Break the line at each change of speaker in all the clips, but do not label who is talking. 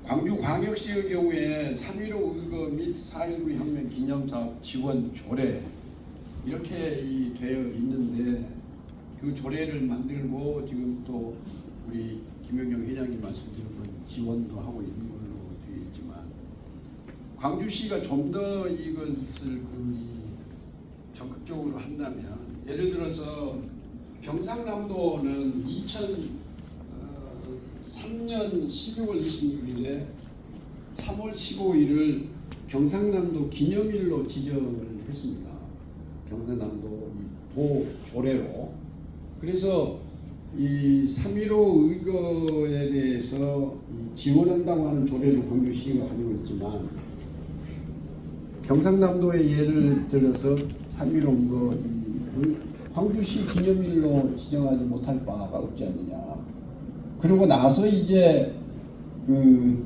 광주광역시의 경우에 3.15 의거 및 4.19 혁명 기념사업 지원 조례 이렇게 되어 있는데 그 조례를 만들고 지금 또 우리 김영경 회장님 말씀드린 지원도 하고 있는 걸로 되어 있지만 광주시가 좀 더 이것을 적극적으로 한다면 예를 들어서 경상남도는 2003년 12월 26일에 3월 15일을 경상남도 기념일로 지정을 했습니다. 경상남도 도 조례로. 그래서 이 3.15 의거에 대해서 지원한다고 하는 조례를 광주시가 가지고 있지만 경상남도의 예를 들어서 3.15 의거를 광주시 기념일로 지정하지 못할 바가 없지 않느냐. 그러고 나서 이제 그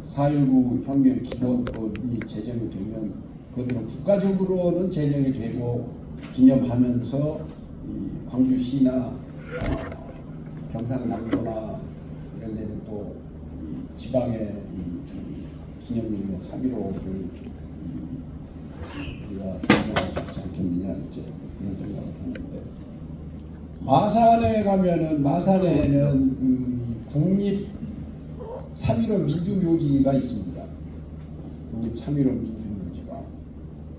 4.19 혁명 기본법이 제정이 되면 그대로 국가적으로는 제정이 되고 기념하면서 이 광주시나 경상남도나 이런 데는 또 지방의 기념일로 3.15를 우리가 기념할 수 있지 않겠느냐 이제 그런 생각을 하는데 마산에 가면은 마산에는 국립 3.15 민주묘지가 있습니다. 국립 3.15 민주묘지가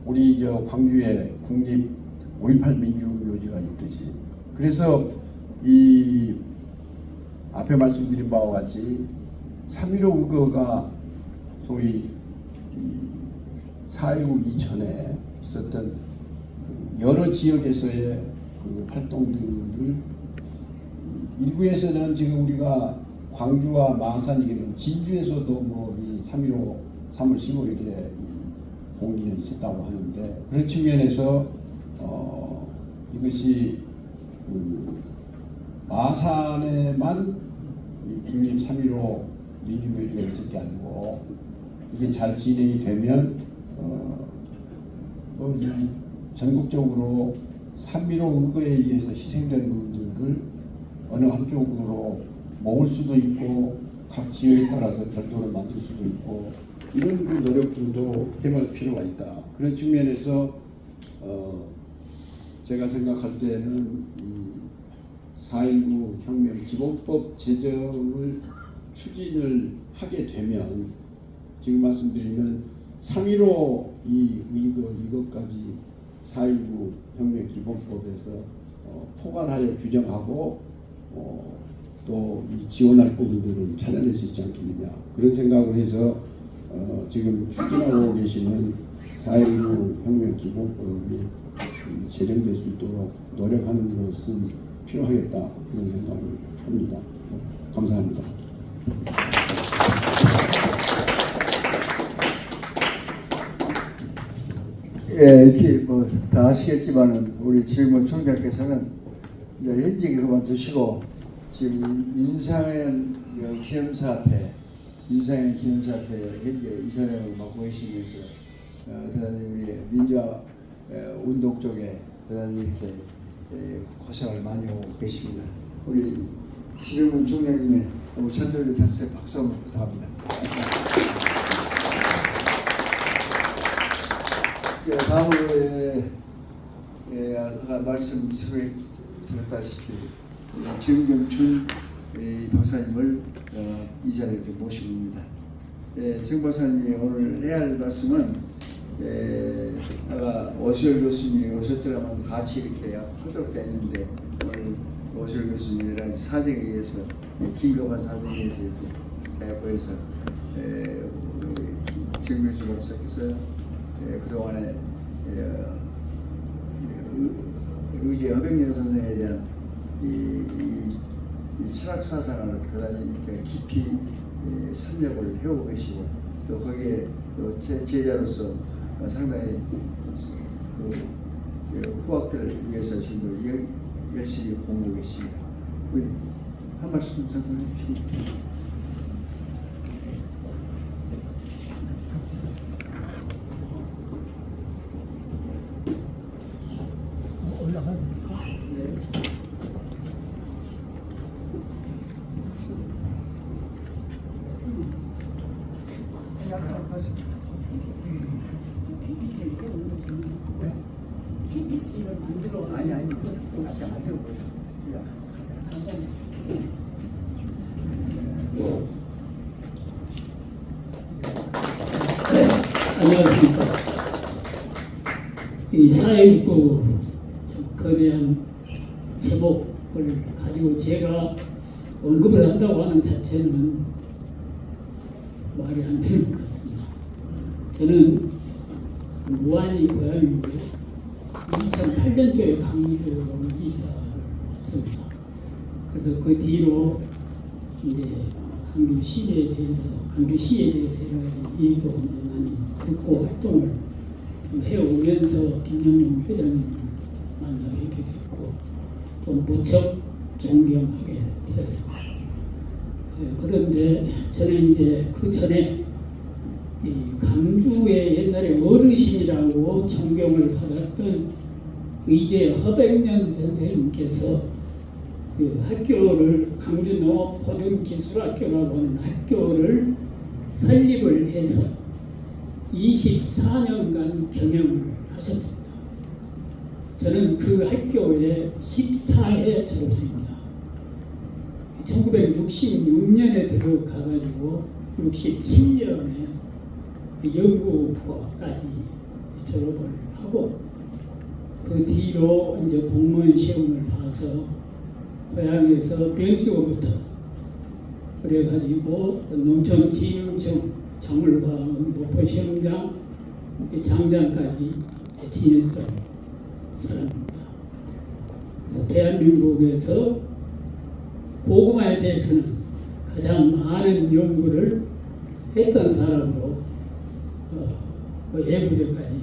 우리 저 광주에 국립 5.18 민주묘지가 있듯이 그래서 이 앞에 말씀드린 바와 같이 3.15 의거가 소위 4.19 이전에 있었던 여러 지역에서의 그 활동들을 일부에서는 지금 우리가 광주와 마산이기는 진주에서도 뭐 3.15 3월 15일에 공기는 있었다고 하는데 그런 측면에서 이것이 마산에만 국립 3.15 민주묘지가 있을 게 아니고 이게 잘 진행이 되면 또 이 전국적으로 3.15 의거에 의해서 희생된 분들을 어느 한쪽으로 모을 수도 있고 각 지역에 따라서 별도로 만들 수도 있고 이런 노력들도 해볼 필요가 있다. 그런 측면에서 제가 생각할 때는 이 4.19 혁명 기본법 제정을 추진을 하게 되면 지금 말씀드리면 3.15 이것까지 4.19 혁명 기본법에서 포괄하여 규정하고 또 지원할 부분들을 찾아낼 수 있지 않겠느냐 그런 생각을 해서 지금 추진하고 계시는 4.19 혁명 기본법이 제정될 수 있도록 노력하는 것은 필요하겠다 그런 생각을 합니다. 감사합니다.
예, 이렇게 뭐 다 아시겠지만은 우리 질문 총장께서는 이제 현직에 그만두시고 지금 인상현 기념사업회 현재 이사장을 맡고 계시면서 대단히 우리 민주화 운동 쪽에 대단히 이렇게 고생을 많이 하고 계십니다. 우리 신영문 총장님의 우천들 다섯에 박수 한번 부탁합니다. 다음으로 아까 말씀드렸다시피 정경춘 박사님을 이 자리에 모십니다. 정 박사님이 오늘 해야 할 말씀은 아까 오시열 교수님이 오셨더라면 같이 이렇게 하도록 되어 있는데 오늘 오시열 교수님이랑 사정에 의해서 긴급한 사정에 의해서 이렇게 보여서 정경춘 박사께서 그동안에 의제 허병년 선생에 대한 이 철학 사상을 대단히 깊이 섭렵을 해오고 계시고 또 거기에 또 제자로서 상당히 후학들을 위해서 지금 열심히 공부하고 계십니다. 우리 한 말씀 잠깐 해주시죠.
PPT를 만들어
아니 아까 만들어 보세요.
안녕하십니까. 이 사회복구 거대한 제목을 가지고 제가 언급을 한다고 하는 자체는 말이 안 되는 것 같습니다. 저는 무안이 고향이고 2008년도에 강주로 이사를 왔습니다. 그래서 그 뒤로 이제 강주시에 대해서 여러 가지 얘기도 많이 듣고 활동을 해오면서 김영용 회장님을 만나 뵙게 됐고 또 무척 존경하게 되었습니다. 그런데 저는 이제 그 전에 이 강주의 옛날에 어르신이라고 존경을 받았던 의제 허백년 선생님께서 그 학교를 강주농업고등기술학교라고 하는 학교를 설립을 해서 24년간 경영을 하셨습니다. 저는 그 학교에 14회 졸업생입니다. 1966년에 들어가가지고 67년에 연구과까지 졸업을 하고 그 뒤로 이제 공무원 시험을 봐서 고향에서 면직으로부터 그래가지고 농촌진흥청 장물과학원 목포시험장 장장까지 지냈던 사람입니다. 그래서 대한민국에서 고구마에 대해서는 가장 많은 연구를 했던 사람으로 예부대까지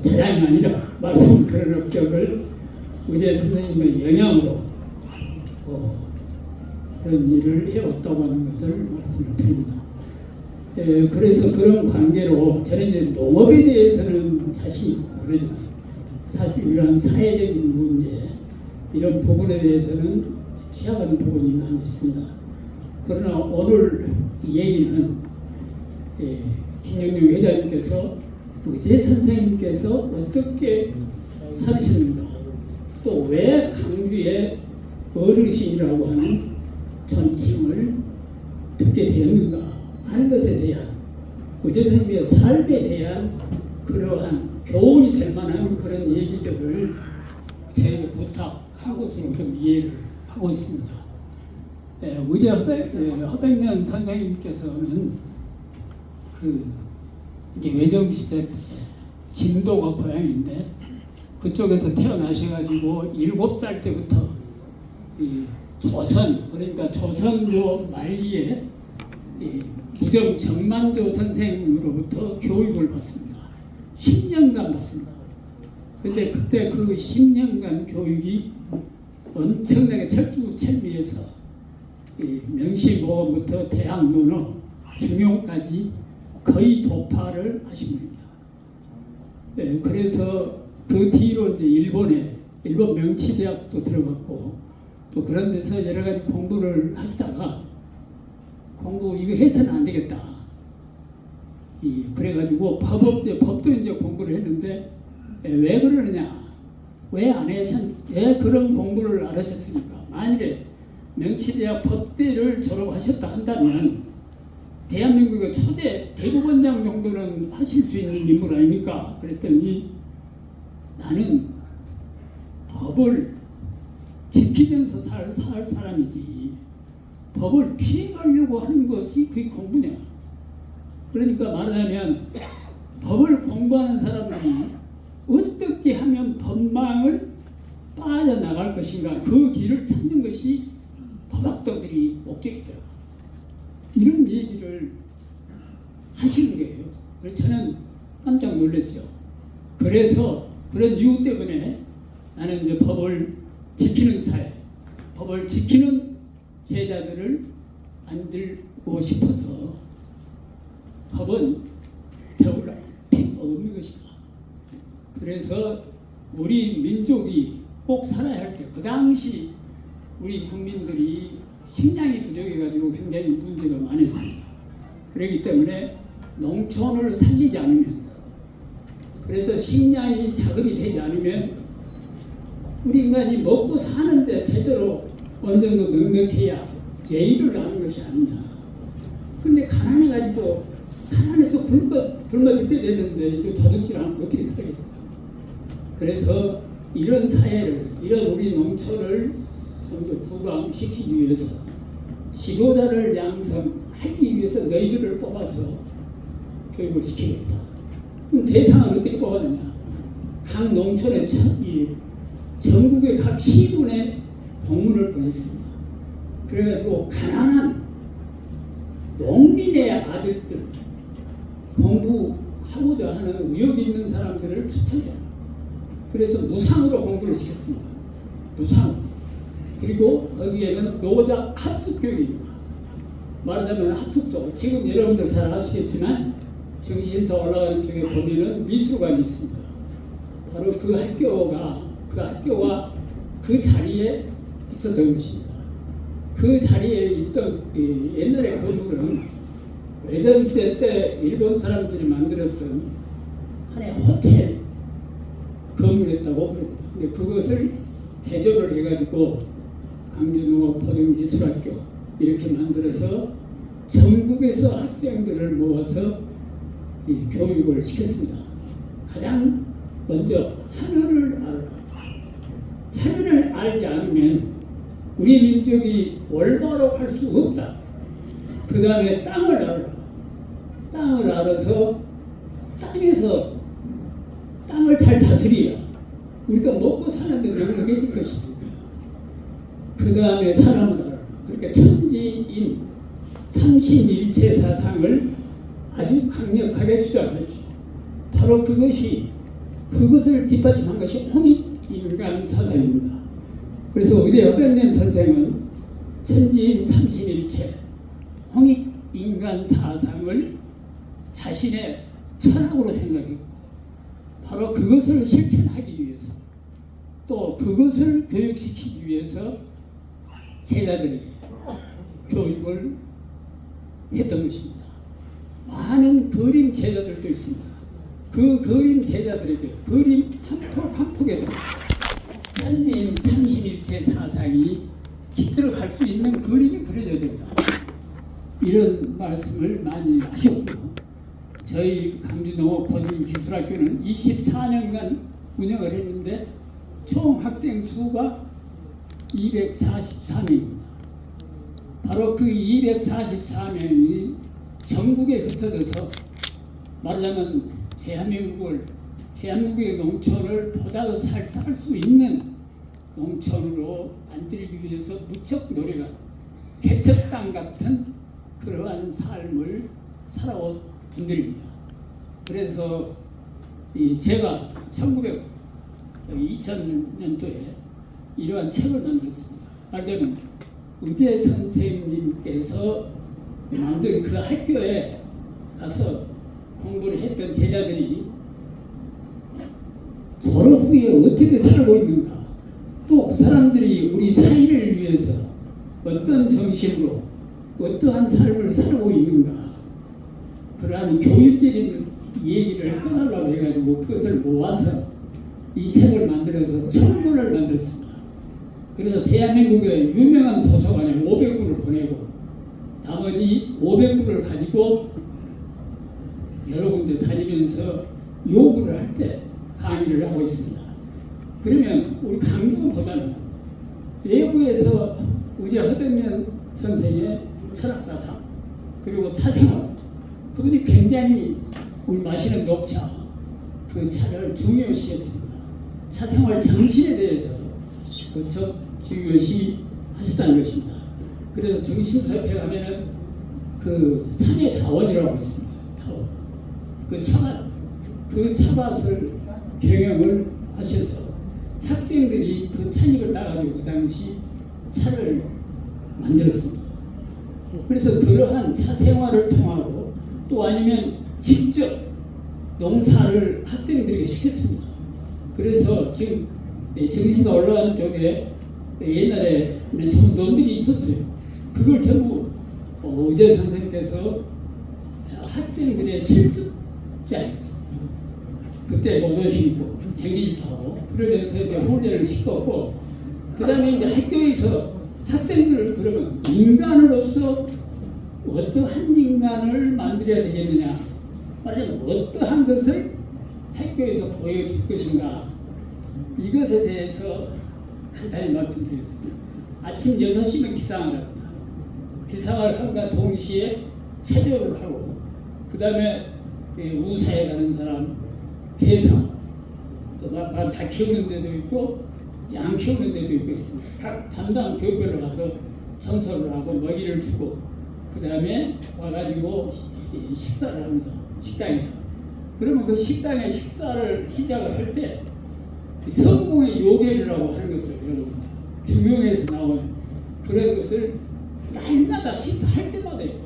자랑이 아니라 말씀 그런 업적을 의대 선생님의 영향으로 그런 일을 해왔다고 하는 것을 말씀을 드립니다. 그래서 그런 관계로 저는 이제 농업에 대해서는 자신이 모르지만 사실 이러한 사회적인 문제 이런 부분에 대해서는 취약한 부분이 많이 있습니다. 그러나 오늘 얘기는 김영용 회장님께서 의대 선생님께서 어떻게 살으셨는가 또 왜 강주의 어르신이라고 하는 존칭을 듣게 되었는가 하는 것에 대한 의대 선생님의 삶에 대한 그러한 교훈이 될 만한 그런 얘기들을 제가 부탁하고서 좀 이해를 하고 있습니다. 의대 허백년 선생님께서는 그 이제 외정시대 때 진도가 고향인데 그쪽에서 태어나셔가지고 7살 때부터 이 조선 그러니까 조선조 말기에 무정 정만조 선생으로부터 교육을 받습니다. 10년간 받습니다. 근데 그때 그 10년간 교육이 엄청나게 철두철미해서 명시모험부터 대학 논어 중용까지 거의 도파를 하신 분입니다. 그래서 그 뒤로 이제 일본 명치대학도 들어갔고 또 그런 데서 여러 가지 공부를 하시다가 공부 이거 해서는 안 되겠다. 그래가지고 법도 이제 공부를 했는데 왜 그러느냐? 왜 그런 공부를 안 하셨습니까? 만일에 명치대학 법대를 졸업하셨다 한다면 대한민국의 초대 대법원장 정도는 하실 수 있는 인물 아닙니까? 그랬더니 나는 법을 지키면서 살 사람이지 법을 피해가려고 하는 것이 그게 공부냐. 그러니까 말하자면 법을 공부하는 사람들이 어떻게 하면 법망을 빠져나갈 것인가 그 길을 찾는 것이 법학도들이 목적이더라. 이런 얘기를 하시는 거예요. 그래서 저는 깜짝 놀랐죠. 그래서 그런 이유 때문에 나는 이제 법을 지키는 사회, 법을 지키는 제자들을 만들고 싶어서 법은 배울 필요가 없는 것이다. 그래서 우리 민족이 꼭 살아야 할 때 그 당시 우리 국민들이 식량이 부족해가지고 굉장히 문제가 많았습니다. 그렇기 때문에 농촌을 살리지 않으면, 그래서 식량이 자급이 되지 않으면 우리 인간이 먹고 사는데 제대로 어느 정도 넉넉해야 예의를 아는 것이 아니냐. 근데 가난해가지고 가난해서 굶어 죽게 되는데 이거 도둑질 않고 어떻게 살겠냐. 그래서 이런 사회를, 이런 우리 농촌을 좀 더 부강시키기 위해서 지도자를 양성하기 위해서 너희들을 뽑아서 교육을 시키겠다. 그럼 대상은 어떻게 뽑았느냐? 각 농촌에 전국의 각 시군에 공문을 보냈습니다. 그래가지고 가난한 농민의 아들들, 공부하고자 하는 의욕이 있는 사람들을 추천해요. 그래서 무상으로 공부를 시켰습니다. 무상. 그리고 거기에는 노자 합숙 교육입니다. 말하자면 합숙소. 지금 여러분들 잘 아시겠지만 정신서 올라가는 쪽에 보면은 미술관이 있습니다. 바로 그 학교와 그 자리에 있었던 것입니다. 그 자리에 있던 옛날의 건물은 외전시대 때 일본 사람들이 만들었던 하나의 호텔 건물이었다고 그럽니다. 근데 그것을 개조를 해가지고 강주농업고등미술학교 이렇게 만들어서 전국에서 학생들을 모아서 교육을 시켰습니다. 가장 먼저 하늘을 알아라. 하늘을 알지 않으면 우리 민족이 올바로 할 수 없다. 그 다음에 땅을 알아라. 땅을 알아서 땅을 잘 다스려야 우리가 먹고 사는데 넉넉해질 것입니다. 그 다음에 사람을 알아라. 그러니까 천지인 삼신일체 사상을 아주 강력하게 주장했죠. 바로 그것을 뒷받침한 것이 홍익인간 사상입니다. 그래서 의대 허병년 선생은 천지인 삼신일체 홍익인간 사상을 자신의 철학으로 생각했고 바로 그것을 실천하기 위해서 또 그것을 교육시키기 위해서 제자들이 교육을 했던 것입니다. 많은 그림 제자들도 있습니다. 그 그림 제자들에게 그림 한 폭에도 천지인 삼신일체 사상이 깃들어 갈 수 있는 그림이 그려져야 된다. 이런 말씀을 많이 하셨고요. 저희 강주농업고등기술학교는 24년간 운영을 했는데 총 학생 수가 244명입니다. 바로 그 244명이 전국에 흩어져서 말하자면 대한민국의 농촌을 보다 더 잘 살 수 있는 농촌으로 만들기 위해서 무척 노력한 개척당 같은 그러한 삶을 살아온 분들입니다. 그래서 제가 2000년도에 이러한 책을 만들었습니다. 말하자면 의대 선생님께서 만든 그 학교에 가서 공부를 했던 제자들이 졸업 후에 어떻게 살고 있는가, 또 그 사람들이 우리 사회를 위해서 어떤 정신으로 어떠한 삶을 살고 있는가, 그러한 교육적인 얘기를 써달라고 해가지고 그것을 모아서 이 책을 만들어서 천권을 만들었습니다. 그래서 대한민국의 유명한 도서관에 500부를 보내고 나머지 500부를 가지고 여러 군데 다니면서 요구를 할 때 강의를 하고 있습니다. 그러면 우리 강주보다는 외부에서 우리 허병년 선생의 철학사상 그리고 차생활, 그분이 굉장히 우리 마시는 녹차 그 차를 중요시했습니다. 차생활 정신에 대해서 그저 중요시 하셨다는 것입니다. 그래서 중심사협회 가면은 그 삼의 다원이라고 있습니다. 다원. 그 차밭을 경영을 하셔서 학생들이 그 찻잎을 따가지고 그 당시 차를 만들었습니다. 그래서 그러한 차 생활을 통하고 또 아니면 직접 농사를 학생들에게 시켰습니다. 그래서 지금 정신가 올라가는 쪽에 옛날에는 전부 논들이 있었어요. 그걸 전부 의대 선생님께서 학생들의 실습자였어요. 그때 못 오시고 쟁기질도 하고 그러면서 이제 훈련을 시켰고, 그 다음에 이제 학교에서 학생들을 그러면 인간으로서 어떠한 인간을 만들어야 되겠느냐, 말하자면 어떠한 것을 학교에서 보여줄 것인가, 이것에 대해서 간단히 말씀드리겠습니다. 아침 6시면 기상을 합니다. 기상을 함과 동시에 체조를 하고, 그 다음에 우사에 가는 사람, 해상, 다 키우는 데도 있고 양 키우는 데도 있고 있습니다. 각 담당 교육별로 가서 청소를 하고 먹이를 주고, 그 다음에 와가지고 식사를 합니다. 식당에서. 그러면 그 식당의 식사를 시작을 할 때 성공의 요괴라고 하는 것을 여러분 중용에서 나오는 그런 것을 날마다 식사할 때마다 해요.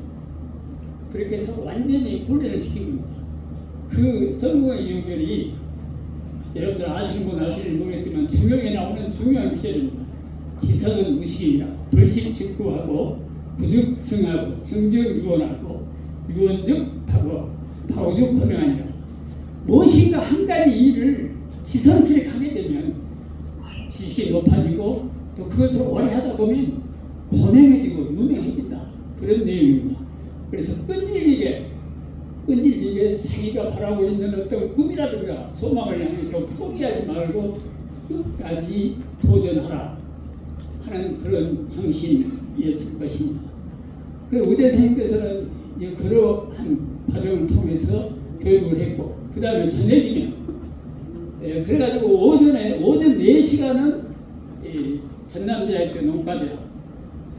그렇게 해서 완전히 훈련을 시킨 겁니다. 그 성공의 요결이 여러분들 아시는 분 아시는지 모르겠지만 중용에 나오는 중요한 표현입니다. 지성은 무식이니라. 불식즉구하고 부득증하고 증증유언하고 유언즉 파고 파오즉 허명하니라. 무엇인가 한 가지 일을 지성스레 하게 되면 지식이 높아지고 또 그것을 오래 하다 보면 고명해지고 유명해진다. 그런 내용입니다. 그래서 끈질기게 자기가 바라고 있는 어떤 꿈이라든가 소망을 향해서 포기하지 말고 끝까지 도전하라 하는 그런 정신이었을 것입니다. 그 의대 선생님께서는 이제 그러한 과정을 통해서 교육을 했고, 그 다음에 저녁이면 그래가지고 오전 4시간은 전남대학교 농과대학,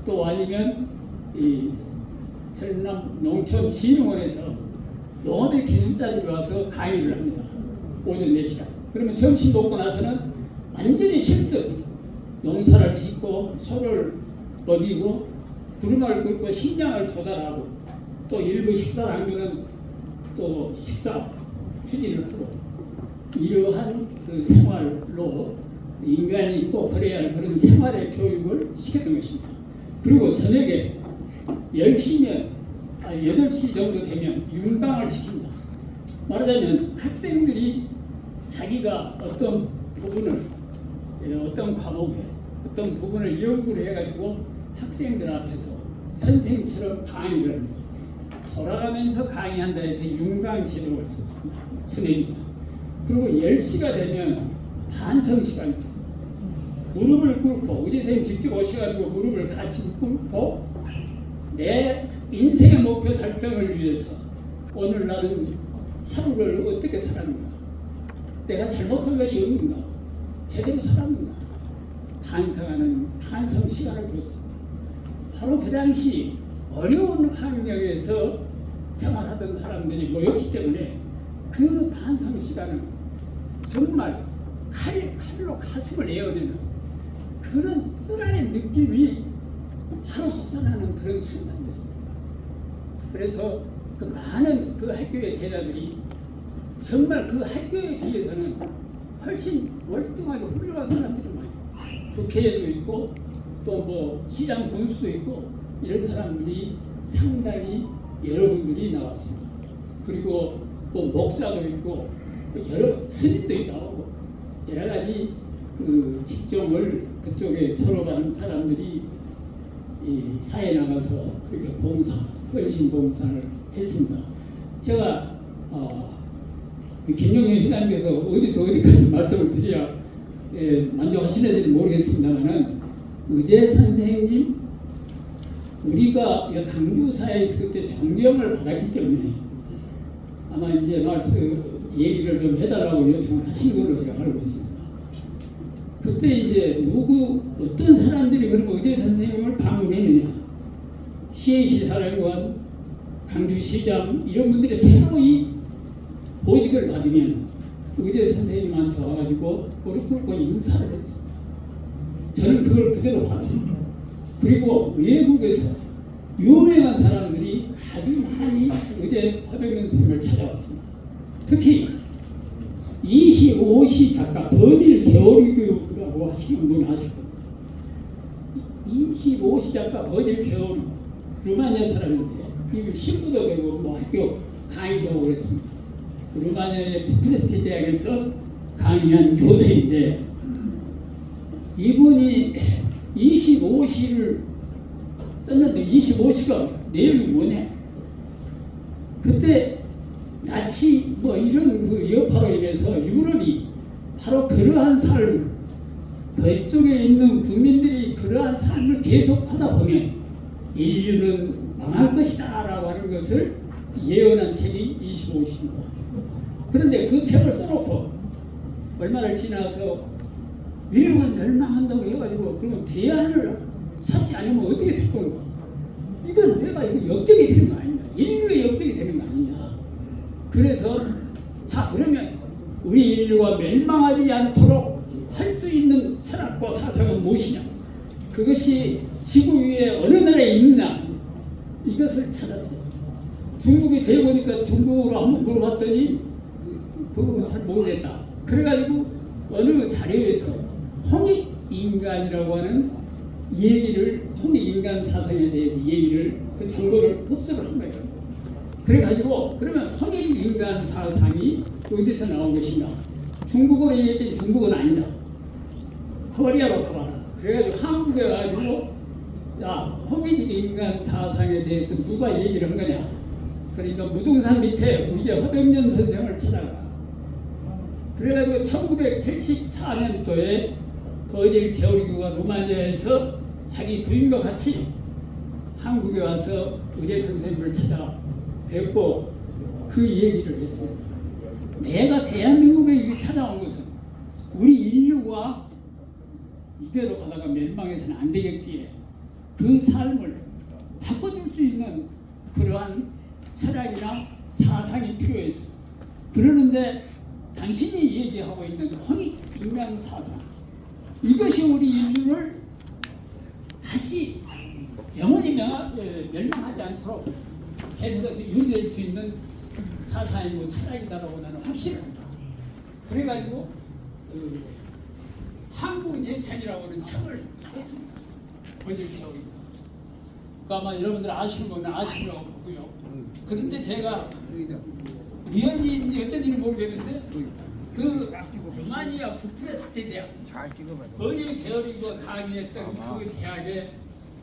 또 아니면 전남 농촌진흥원에서 농업의 기술자들이 와서 강의를 합니다. 오전 4시간. 그러면 점심 먹고 나서는 완전히 실습. 농사를 짓고 소를 먹이고 구름을 끓고 식량을 조달하고, 또 일부 식사를 한 거는 또 식사 추진을 하고, 이러한 그 생활로 인간이 꼭 그래야 할 그런 생활의 교육을 시켰던 것입니다. 그리고 저녁에 10시면 8시 정도 되면 윤강을 시킵니다. 말하자면 학생들이 자기가 어떤 부분을, 어떤 과목에 어떤 부분을 연구를 해가지고 학생들 앞에서 선생님처럼 강의를 합니다. 돌아가면서 강의한다 해서 윤강 제도가 있었습니다. 저녁이면. 그리고 10시가 되면 반성 시간이 있습니다. 무릎을 꿇고 의대 선생님 직접 오셔가지고 무릎을 같이 꿇고 내 인생의 목표 달성을 위해서 오늘 나는 하루를 어떻게 살았는가, 내가 잘못 산 것이 없는가, 제대로 살았는가 반성하는 반성 시간을 뒀습니다. 바로 그 당시 어려운 환경에서 생활하던 사람들이 모였기 때문에 그 반성 시간은 정말 칼로 가슴을 에어내는 그런 쓰라린 느낌이 바로 솟아나는 그런 순간이었어요. 그래서 그 많은 그 학교의 제자들이 정말 그 학교에 비해서는 훨씬 월등하게 훌륭한 사람들이 많아요. 국회에도 있고 또 뭐 시장 군수도 있고 이런 사람들이 상당히 여러분들이 나왔습니다. 그리고 또 목사도 있고 또 여러 스님도 나오고 여러 가지 그 직종을 그쪽에 졸업하는 사람들이 이 사회에 나가서 그렇게 봉사, 헌신 봉사를 했습니다. 제가 김영현 회장님께서 어디서 어디까지 말씀을 드려야 만족하시는지 모르겠습니다만은 의대 선생님 우리가 강주사에서 그때 존경을 받았기 때문에 아마 이제 얘기를 좀 해달라고 요청을 하신 걸로 제가 알고 있습니다. 그때 이제 어떤 사람들이 그럼 의대 선생님을 방문했느냐, CAC 사령관, 강주시장 이런 분들이 새로이 보직을 받으면 의대 선생님한테 와가지고 무릎 꿇고 인사를 했습니다. 저는 그걸 그대로 봤습니다. 그리고 외국에서 유명한 사람들이 아주 많이 의대 화백령 선생님을 찾아왔습니다. 특히 25시 작가 버질 게오르그라고 하시는 분 아실 겁니다. 25시 작가 버질 게오르그 루마니아 사람인데 이 신부도 되고 뭐 학교 강의도 하고 그랬습니다. 루마니아의 부프레스트 대학에서 강의한 교수인데 이분이 25시를 썼는데 25시가 내용이 뭐냐? 그때 나치 뭐 이런 그 여파로 인해서 유럽이 바로 그러한 삶, 그쪽에 있는 국민들이 그러한 삶을 계속하다 보면 인류는 망할 것이다라고 하는 것을 예언한 책이 25시입니다. 그런데 그 책을 써놓고 얼마나 지나서 인류가 멸망한다고 해가지고 그러면 대안을 찾지 않으면 어떻게 될 건가? 이건 내가 이거 역적이 되는 거 아니냐? 인류의 역적이 되는 거 아니냐? 그래서 자 그러면 우리 인류가 멸망하지 않도록 할 수 있는 철학과 사상은 무엇이냐? 그것이 지구 위에 어느 나라에 있느냐? 이것을 찾았어요. 중국이 되어보니까 중국으로 한번 물어봤더니 그거 잘 모르겠다. 그래가지고 어느 자료에서 홍익인간이라고 하는 얘기를 홍익인간 사상에 대해서 얘기를 그 정보를 흡수를 한 거예요. 그래가지고 그러면 홍익인간 사상이 어디서 나온 것인가? 중국어로 얘기했더니 중국은 아니다. 코리아로 가봐라. 그래가지고 한국에 와가지고 야 홍익인간 사상에 대해서 누가 얘기를 한 거냐? 그러니까 무등산 밑에 우리 허병년 선생을 찾아가. 그래가지고 1974년도에 거질 게오르기가 루마니아에서 자기 부인과 같이 한국에 와서 의대 선생님을 찾아 뵙고 그 얘기를 했어요. 내가 대한민국에 찾아온 것은 우리 인류가 이대로 가다가 멸망해서는 안 되겠기에 그 삶을 바꿔줄 수 있는 그러한 철학이나 사상이 필요해서 그러는데 당신이 얘기하고 있는 홍익인간 사상 이것이 우리 인류를 다시 영원히 멸망하지 않도록 계속해서 유지될 수 있는 사상이고 철학이다라고 나는 확신합니다. 그래가지고 한국 예찬이라고 하는 책을 썼습니다. 거질기록입니다. 아마 여러분들 아시는 분은 아시려고 보고요. 그런데 제가 우연히 어쩐지는 모르겠는데 그 루마니아 부프레스트 대학 거기 게오르기가 강의했던 그 대학에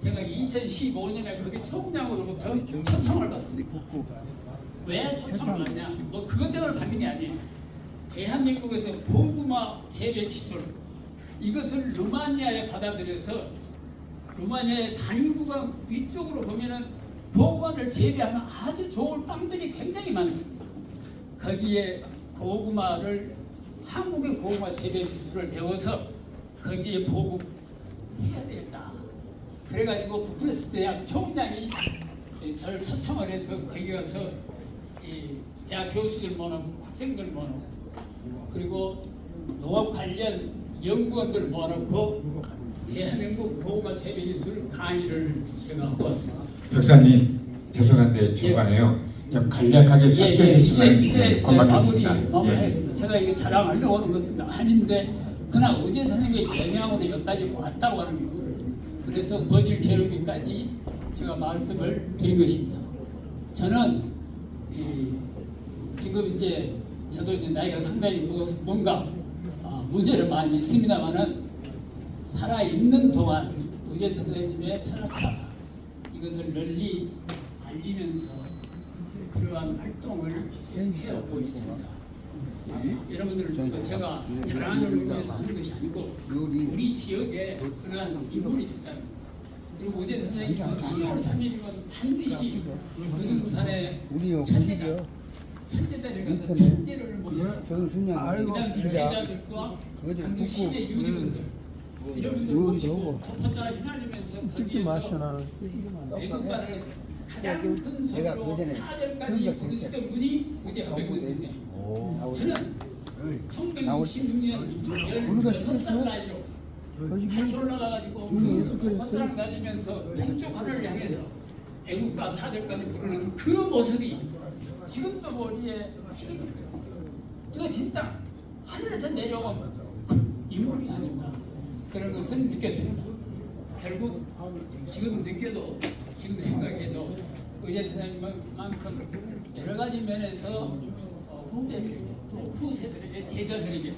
제가 2015년에 거기 총장으로부터 초청을 받습니다. 왜 초청을 받냐? 뭐 그것 때문에 받는 게 아니에요. 대한민국에서 고구마 재배 기술 이것을 루마니아에 받아들여서 루마니아의 단일구강 위쪽으로 보면은 고구마를 재배하는 아주 좋은 땅들이 굉장히 많습니다. 거기에 고구마를 한국의 고구마 재배 기술을 배워서 거기에 보급해야 되겠다. 그래가지고 부프레스트 대학 총장이 저를 초청을 해서 거기 가서 이 대학 교수들 모아놓고 학생들 모아놓고 그리고 농업 관련 연구원들 모아놓고 대한민국 고구마 재배 기술 강의를 제가 하고 왔습니다.
박사님 죄송한데 중간에요. 좀 간략하게 짧게 해주시면
이제
고맙겠습니다.
마무리하겠습니다. 제가 이게 자랑하려고 하는 것은 아닌데 그러나 어제 선생님의 영향으로 여기까지 왔다고 하는 거예요. 그래서 거질 게오르기까지 제가 말씀을 드린 것입니다. 저는 지금 이제 저도 이제 나이가 상당히 먹어서 뭔가 문제는 많이 있습니다만은 살아있는 동안 의제 선생님의 철학사상 이것을 널리 알리면서 그러한 활동을 해오고 있습니다. 여러분들 제가 자랑하는 의미에서 하는 것이 아니고 우리 지역에 그러한 인물이 있었잖아요. 그리고 의제 선생님이 10월 3일이면 반드시 의등부산에 천재단에 가서 천재를 모셨어요. 그 당시 제자들과 당시 시대 유지분들 이런 분들 모시고 덮어짜라 휘날리면서 거기에서 외국가를 가장 큰 소리로 4절까지 부르시던 분이 의제 허병준 선생님. 저는 1966년 16살 나이로 같이 올라가가지고 그 헛사랑 다니면서 동쪽 하늘을 향해서 애국가 4절까지 부르는 그 모습이 지금도 머리에 새겨져 있어요. 이거 진짜 하늘에서 내려온 인물이 아닌가 그런 것을 느꼈습니다. 결국 지금 느껴도 지금 생각해도 의제 선생님만큼 여러 가지 면에서 후세들에게 제자들에게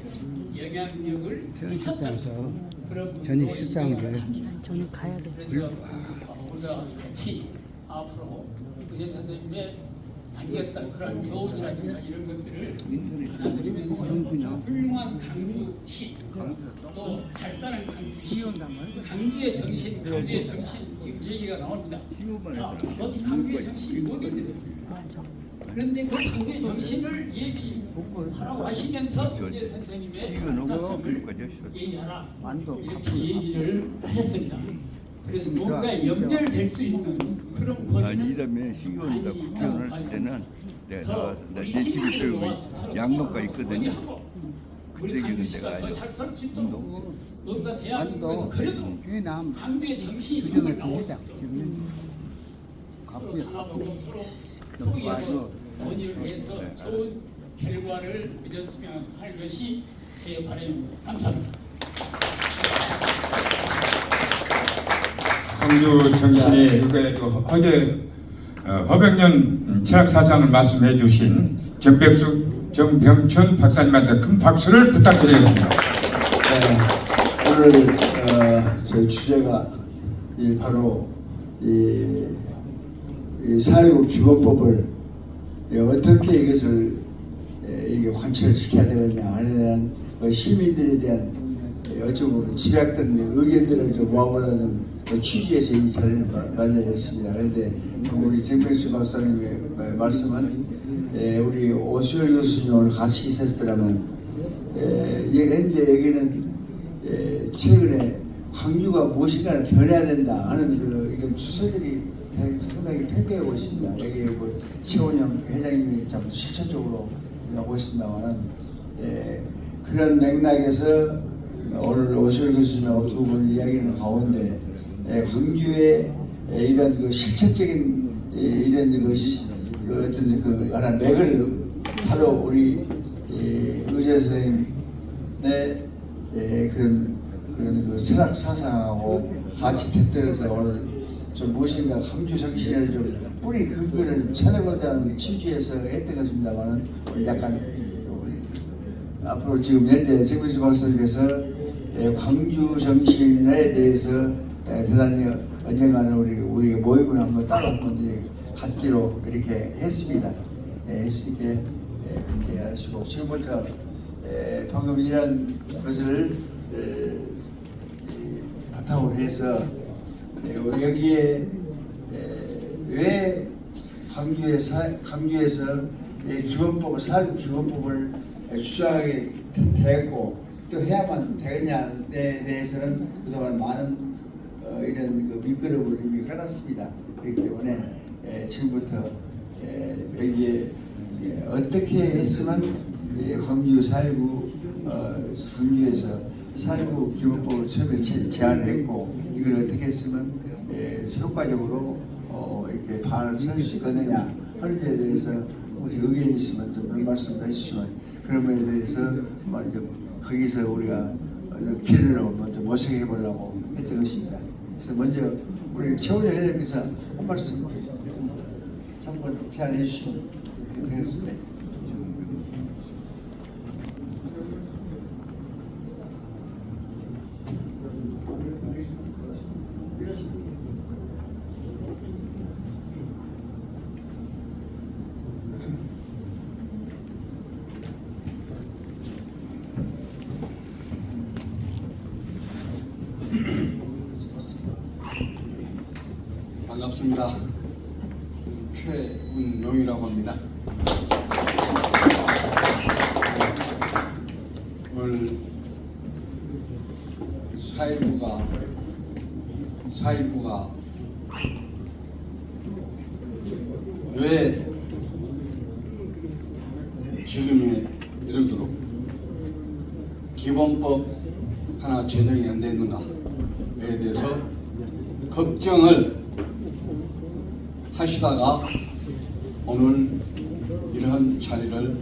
영향력을 미쳤던 그런
전이 실사한 게
저는 가야 돼.
그래서 우리가 같이 앞으로 의제 선생님의 남겼던 그런 교훈이라든가 이런 것들을 받아들이면서 훌륭한 강주시 또 잘 사는 강주시 강주의 정신 지금 얘기가 나옵니다. 자, 어떻게 강주의 정신이 뭐겠냐? 그런데 그 강주의 정신을 얘기하라고 하시면서 의제 선생님의 얘기하라 이렇게 얘기를 하셨습니다. 그래서 뭔가 연결될 수 있는 그런 거리는
이러면 시골이다 국경을 할 때는 내가 나와서 내 집이 그 양로가 있거든요. 그때기는 내가 운동
뭔가 대한민국에서 그래도
회남
강주의 정신이
주정을
나올 수
피해다.
서로 강화하고 서로 통일해서 논의를 해서 좋은 결과를 맺었으면 할 것이 제 바람입니다. 감사합니다.
광주 정신이 어제 허백년 철학 사상을 말씀해 주신 정병춘 박사님한테 큰 박수를 부탁드리겠습니다.
오늘 저희 주제가 바로 이 4.19 기본법을 어떻게 이것을 이게 관철시켜야 되느냐 하는 시민들에 대한 어쩌고 집약된 의견들을 좀 모아보려는 취지에서 이 자리를 마련했습니다. 그런데 우리 정병춘 박사님의 말씀은 우리 오수열 교수님 오늘 같이 있었더라면 현재 여기는 최근에 광주가 무엇인가를 변해야 된다 하는 이런 추세들이 상당히 팽배하고 있습니다. 여기 최원영 회장님이 참 실천적으로 하고 있습니다만 그런 맥락에서 오늘 오수열 교수님하고 두 분 이야기하는 가운데 광주의 이런 그 실천적인 이런 것이 어떤 그 하나 맥을 바로 우리 의제 선생님의 그런 그 철학 사상하고 같이 곁들여서 오늘 좀 무엇인가 광주 정신을 좀 뿌리 근거를 좀 찾아보자는 취지에서 했던 것입니다만은 약간 앞으로 지금 현재 정민수 박사님께서 광주 정신에 대해서 대단히 언젠가는 우리 모임을 한번 따로 한번 이제 갖기로 이렇게 했습니다. 했으니까 그렇게 하시고 지금부터 방금 이런 것을 바탕으로 해서 여기에 왜 강주에서 기본법을 4.19 기본법을 주장하게 되었고 또 해야만 되겠냐에 대해서는 그동안 많은 이런 그 밑그룹을 이미 깔았습니다. 그렇기 때문에 지금부터 여기에 어떻게 했으면 광주 4.19 광주에서 4.19 기본법을 처음에 제안을 했고 이걸 어떻게 했으면 효과적으로 이렇게 방안을 설 수 있겠느냐 하는 데에 대해서 혹시 의견이 있으면 좀 말씀을 해주시면 그런 것에 대해서 먼저 거기서 우리가 길을 먼저 모색해 보려고 했던 것입니다. 그래서 먼저 우리 최원영 회장님께서 한 말씀 잠깐 제안해 주시면 되겠습니다.
반갑습니다. 최운용이라고 합니다. 오늘 4.19가 왜 지금의 이 정도로 기본법 하나 제정이 안 됐는가에 대해서 걱정을 하시다가 오늘 이러한 자리를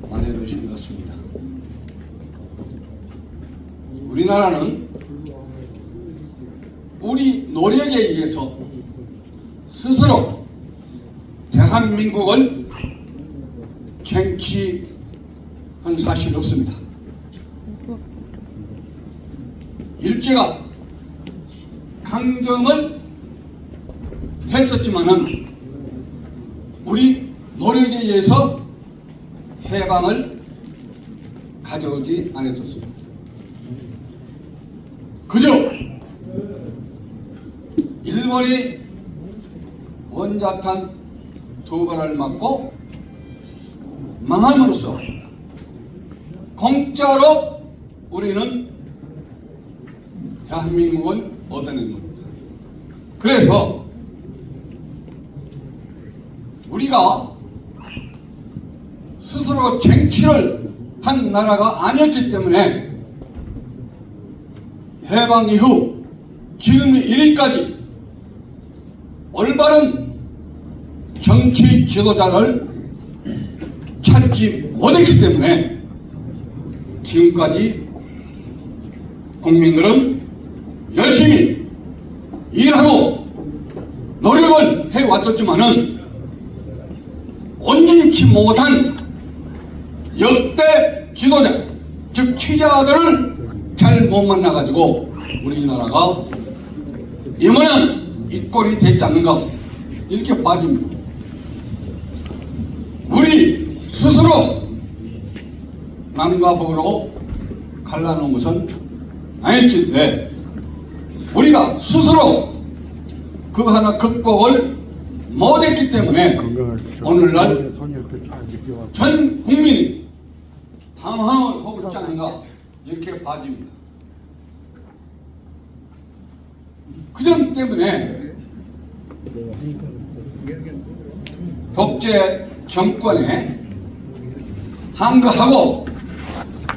마련하신 것 같습니다. 우리나라는 우리 노력에 의해서 스스로 대한민국을 쟁취한 사실이 없습니다. 일제가 강점을 했었지만은 우리 노력에 의해서 해방을 가져오지 않았었습니다. 그저 일본이 원자탄 2발을 맞고 망함으로써 공짜로 우리는 대한민국을 얻어낸 겁니다. 그래서 우리가 스스로 쟁취를 한 나라가 아니었기 때문에 해방 이후 지금 이르기까지 올바른 정치 지도자를 찾지 못했기 때문에 지금까지 국민들은 열심히 일하고 노력을 해왔었지만은 온전치 못한 역대 지도자, 즉 취자들을 잘 못 만나가지고 우리나라가 이번엔 이 꼴이 됐지 않는가 이렇게 봐집니다. 우리 스스로 남과 북으로 갈라놓은 것은 아닐진데 우리가 스스로 그 하나 극복을 못했기 때문에 오늘날 전 국민이 당황을 하고 있지 않는가 이렇게 봐집니다. 그 점 때문에 독재 정권에 항거하고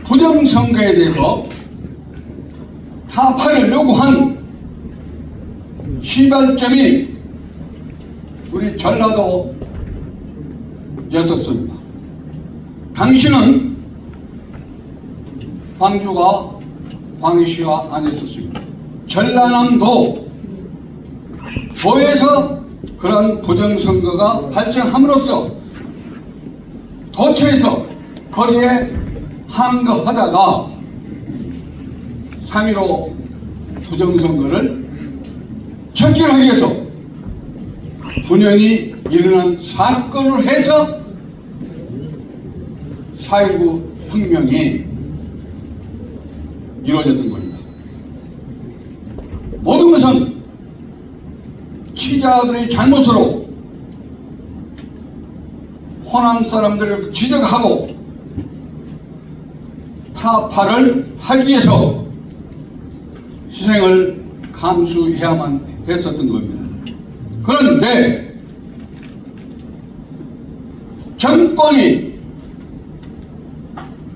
부정선거에 대해서 타파를 요구한 시발점이 우리 전라도였었습니다. 당시는 광주가 광해시가 아니었습니다. 전라남도 도에서 그런 부정선거가 발생함으로써 도처에서 거리에 항거하다가 3.15 부정선거를 척결하기 위해서 분연히 일어난 사건을 해서 4.19 혁명이 이루어졌던 겁니다. 모든 것은 취자들의 잘못으로 호남 사람들을 지적하고 타파를 하기 위해서 희생을 감수해야만 했었던 겁니다. 그런데 정권이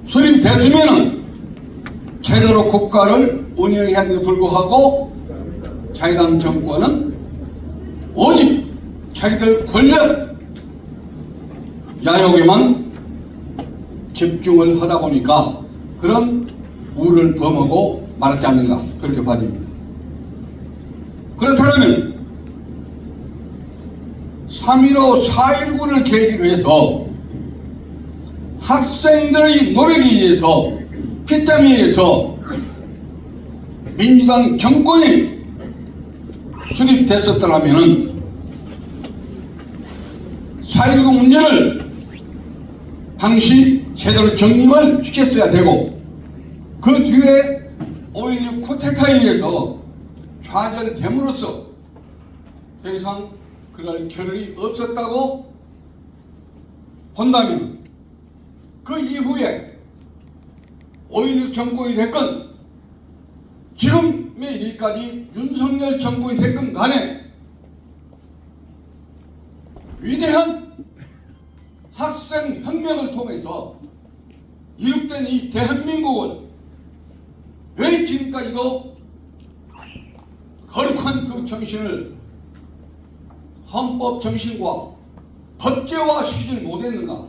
수립됐으면은 제대로 국가를 운영했는데 불구하고 자유당 정권은 오직 자기들 권력 야욕에만 집중을 하다 보니까 그런 우를 범하고 말았지 않는가 그렇게 봐집니다. 그렇다면 3.15 4.19를 계기로 해서 학생들의 노력에 의해서 피땀에 의해서 민주당 정권이 수립됐었더라면 4.19 문제를 당시 제대로 정립을 시켰어야 되고 그 뒤에 5.16 쿠데타에 의해서 좌절됨으로써 더 이상 그럴 겨를이 없었다고 본다면 그 이후에 5.16 정권이 됐건 지금의 일까지 윤석열 정권이 됐건 간에 위대한 학생혁명을 통해서 이룩된 이 대한민국을 왜 지금까지도 거룩한 그 정신을 헌법 정신과 법제화시키지 못했는가.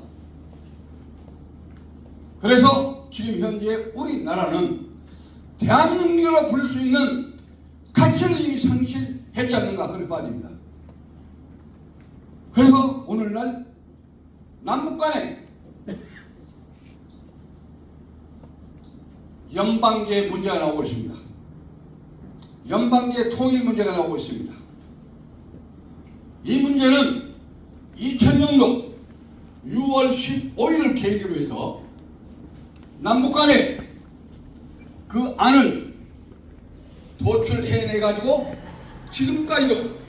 그래서 지금 현재 우리나라는 대한민국으로 부를 수 있는 가치를 이미 상실했지 않는가 그런 빠집니다. 그래서 오늘날 남북 간에 연방계 문제가 나오고 있습니다. 연방계 통일 문제가 나오고 있습니다. 이 문제는 2000년도 6월 15일을 계기로 해서 남북 간에 그 안을 도출해내 가지고 지금까지도